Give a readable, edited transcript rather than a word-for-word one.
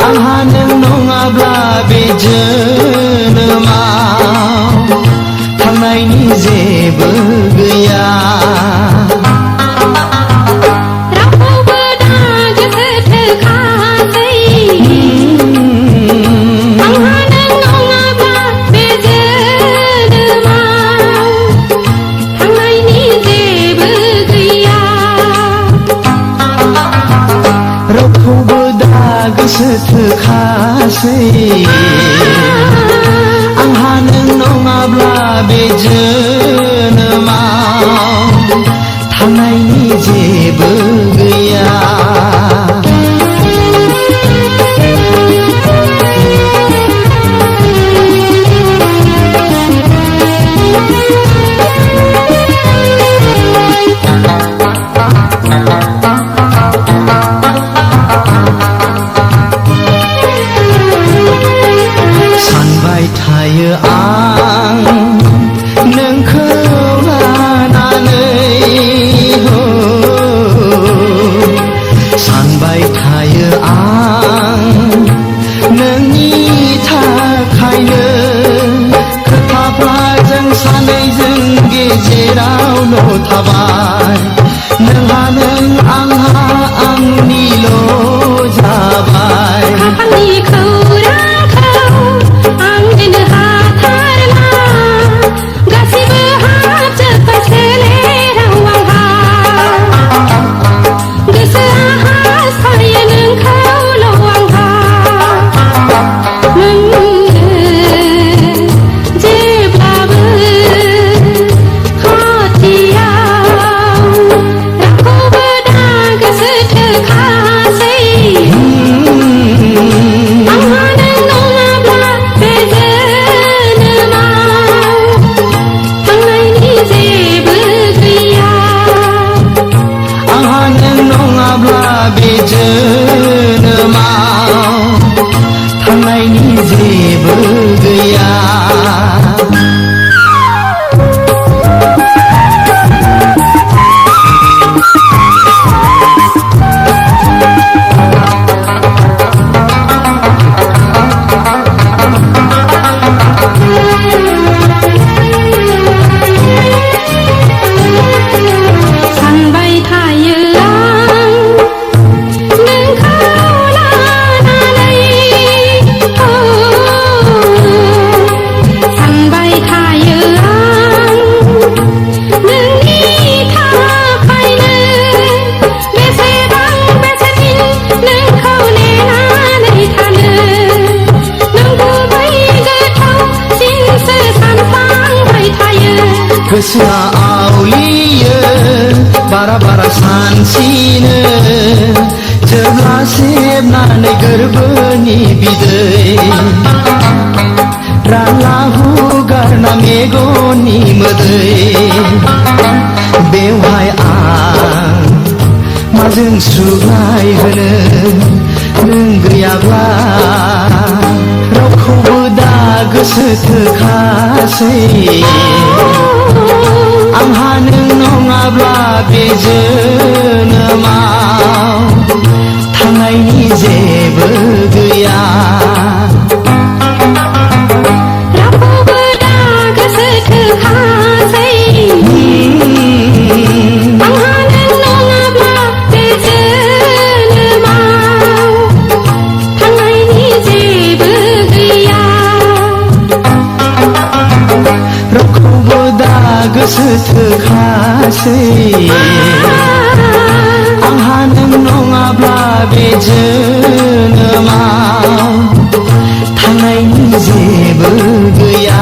आंहा नों नङाब्ला बे जोनोमाव थांनायनि जेबो गैया। रावखौबो दा गोसोथोखासै आंहा नों नङाब्ला बे जोनोमाव थांनायनि जेबो गैया। थायो आं नोंखौ लानानै सानबाय थायो आं नोंनि थाखायनो खोथाफ्रा जों सानैजों गेजेरावल' थाबाय नोंहा नों आंहा आंनिल' जाबाय। बे जोनोमाव थांनायनि जेबो गैया। गोसोआ आवलियो बारा बारा सानसिनो जेब्ला सेबनानै गोरबोनि बिदै राला हुगारना मेगननि मोदै बेवहाय आं माजों सुग्लाय होनो नों गैयाब्ला रावखौबो दा गोसोथोखासै आंहा नों नङाब्ला बे जोनोमाव थांनायनि जेबो गैया। रावखौबो दा गोसोथोखासै आंहा नों नङाब्ला बे जोनोमाव थांनायनि जेबो गैया। रावखौबो दा गोसोथोखासै आंहा नों नङाब्ला बे जोनोमाव थांनायनि जेबो गैया।